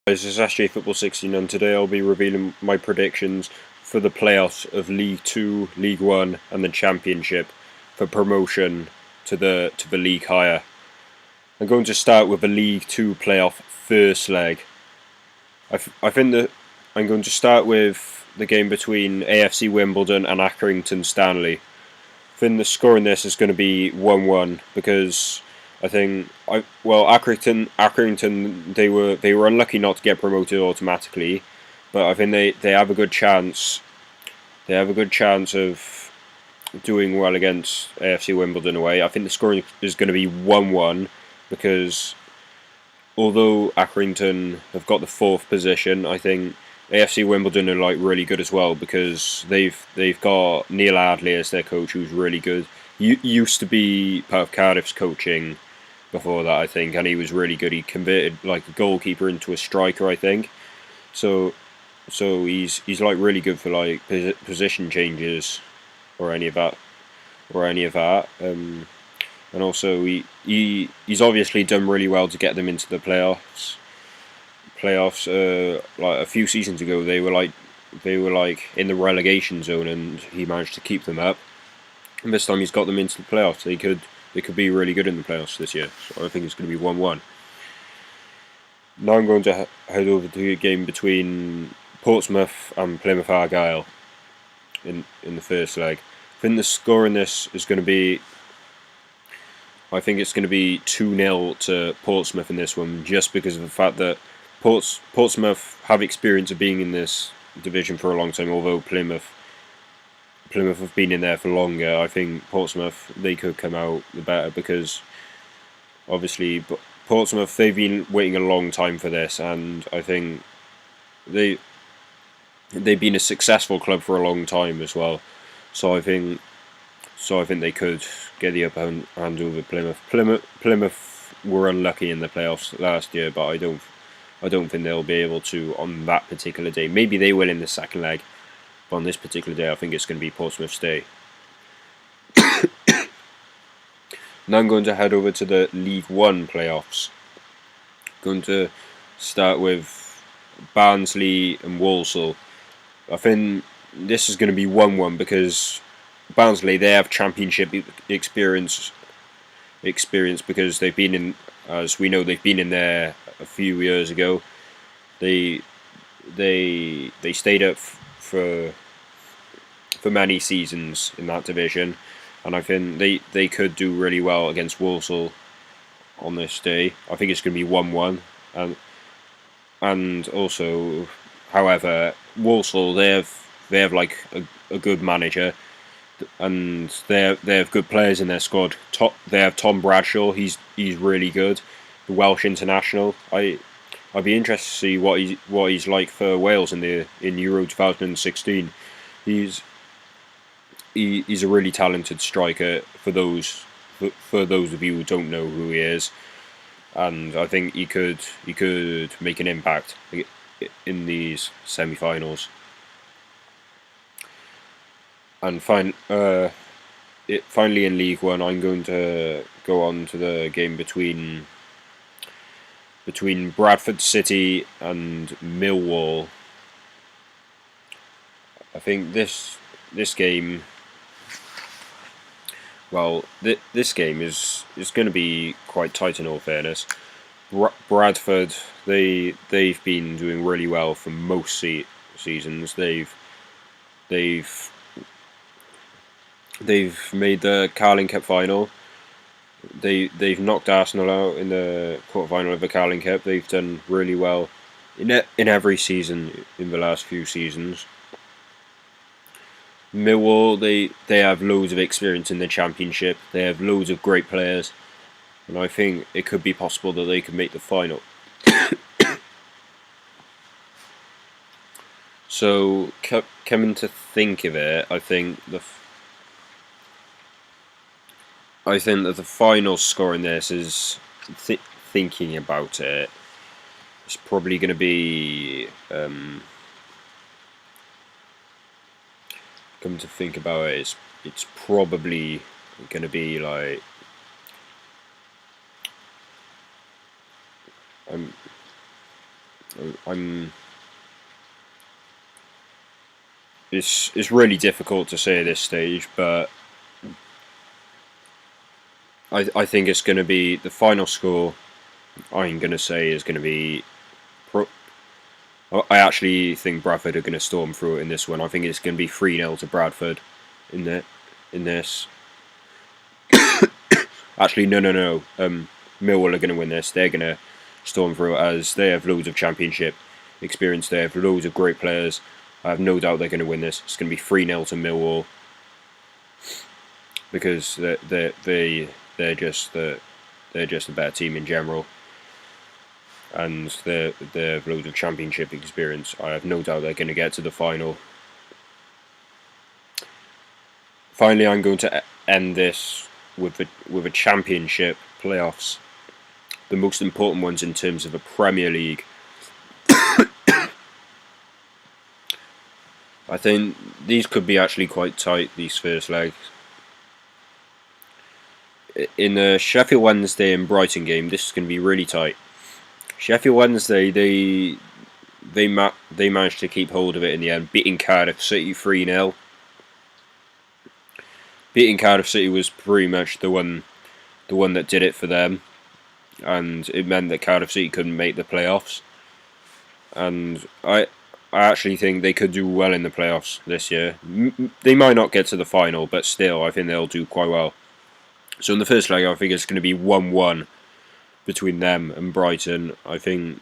This is SJ Football 16, and today I'll be revealing my predictions for the playoffs of League 2, League 1 and the Championship for promotion to the league higher. I'm going to start with the League 2 playoff first leg. I think that I'm going to start with the game between AFC Wimbledon and Accrington Stanley. I think the score in this is going to be 1-1 because I think Accrington they were unlucky not to get promoted automatically, but I think they have a good chance. They have a good chance of doing well against AFC Wimbledon away. I think the score is going to be 1-1 because although Accrington have got the 4th position, I think AFC Wimbledon are really good as well because they've got Neil Adley as their coach, who's really good. He used to be part of Cardiff's coaching before that, I think, and he was really good. He converted a goalkeeper into a striker, I think. So he's really good for position changes or any of that. And also he's obviously done really well to get them into the playoffs. A few seasons ago, they were in the relegation zone, and he managed to keep them up. And this time he's got them into the playoffs. They could be really good in the playoffs this year. So I think it's going to be 1-1. Now I'm going to head over to a game between Portsmouth and Plymouth Argyle in the first leg. I think the score in this is going to be, I think it's going to be 2-0 to Portsmouth in this one, just because of the fact that Portsmouth have experience of being in this division for a long time, although Plymouth have been in there for longer. I think Portsmouth, they could come out the better because obviously Portsmouth, they've been waiting a long time for this, and I think they've been a successful club for a long time as well. So I think they could get the upper hand over Plymouth. Plymouth were unlucky in the playoffs last year, but I don't think they'll be able to on that particular day. Maybe they will in the second leg, but on this particular day, I think it's going to be Portsmouth's day. Now I'm going to head over to the League 1 playoffs. Going to start with Barnsley and Walsall. I think this is going to be 1-1 because Barnsley, they have championship experience because they've been in, as we know, they've been in there a few years ago. They stayed up for many seasons in that division, and I think they could do really well against Walsall on this day. I think it's going to be 1-1, and also, however, Walsall, they have a good manager, and they have good players in their squad. They have Tom Bradshaw. He's really good, the Welsh international. I'd be interested to see what he's like for Wales in Euro 2016. He's a really talented striker for those of you who don't know who he is, and I think he could make an impact in these semi-finals. And finally in League 1, I'm going to go on to the game between Bradford City and Millwall. I think this game, this game is going to be quite tight in all fairness. Bradford, they've been doing really well for most seasons. They've made the Carling Cup final. They've knocked Arsenal out in the quarterfinal of the Carling Cup. They've done really well in every season in the last few seasons. Millwall, they have loads of experience in the Championship. They have loads of great players, and I think it could be possible that they could make the final. So, coming to think of it, I think that the final score in this is, thinking about it, it's probably going to be, come to think about it, it's probably going to be I'm. It's really difficult to say at this stage, but I think it's going to be the final score. I'm going to say is going to be. I actually think Bradford are going to storm through it in this one. I think it's going to be 3-0 to Bradford in this. Actually, no. Millwall are going to win this. They're going to storm through it as they have loads of championship experience. They have loads of great players. I have no doubt they're going to win this. It's going to be 3-0 to Millwall because they're just a better team in general, and they have loads of championship experience. I have no doubt they're going to get to the final. Finally, I'm going to end this with a championship playoffs, the most important ones in terms of a Premier League. I think these could be actually quite tight, these first legs. In the Sheffield Wednesday and Brighton game, this is going to be really tight. Sheffield Wednesday, they managed to keep hold of it in the end, beating Cardiff City 3-0. Beating Cardiff City was pretty much the one that did it for them, and it meant that Cardiff City couldn't make the playoffs. And I actually think they could do well in the playoffs this year. They might not get to the final, but still, I think they'll do quite well. So in the first leg, I think it's going to be 1-1 between them and Brighton. I think,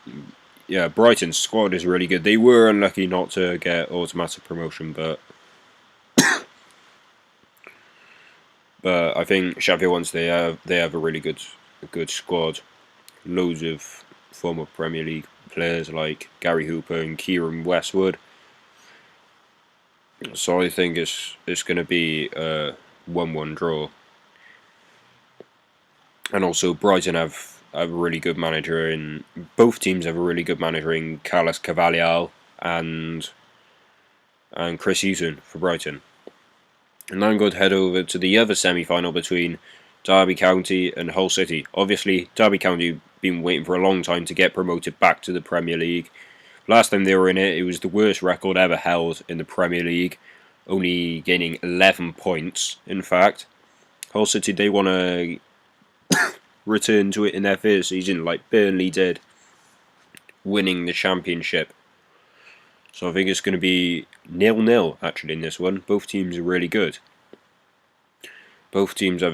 yeah, Brighton's squad is really good. They were unlucky not to get automatic promotion, but I think Sheffield Wednesday they have a really good squad. Loads of former Premier League players like Gary Hooper and Kieran Westwood. So I think it's going to be a 1-1 draw. And also Brighton have a really good manager in both teams have a really good manager in Carlos Cavalial and Chris Hughton for Brighton. And now I'm going to head over to the other semi-final between Derby County and Hull City. Obviously, Derby County have been waiting for a long time to get promoted back to the Premier League. Last time they were in it, it was the worst record ever held in the Premier League, only gaining 11 points, in fact. Hull City, they want to return to it in their first season, like Burnley did, winning the championship. So I think it's going to be 0-0 actually in this one. Both teams are really good. Both teams have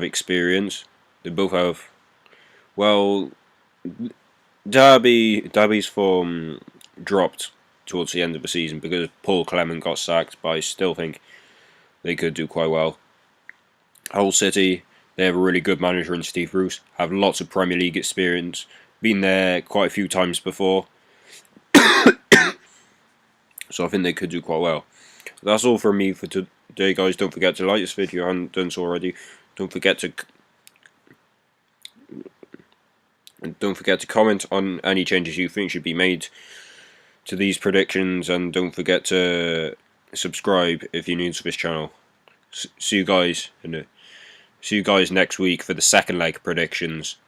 experience. They both have, well, Derby's form dropped towards the end of the season because Paul Clement got sacked, but I still think they could do quite well. Hull City, they have a really good manager in Steve Bruce, have lots of Premier League experience, been there quite a few times before. So I think they could do quite well. That's all from me for today, guys. Don't forget to like this video if you haven't done so already. Don't forget to comment on any changes you think should be made to these predictions, and don't forget to subscribe if you're new to this channel. See you guys next week for the second leg predictions.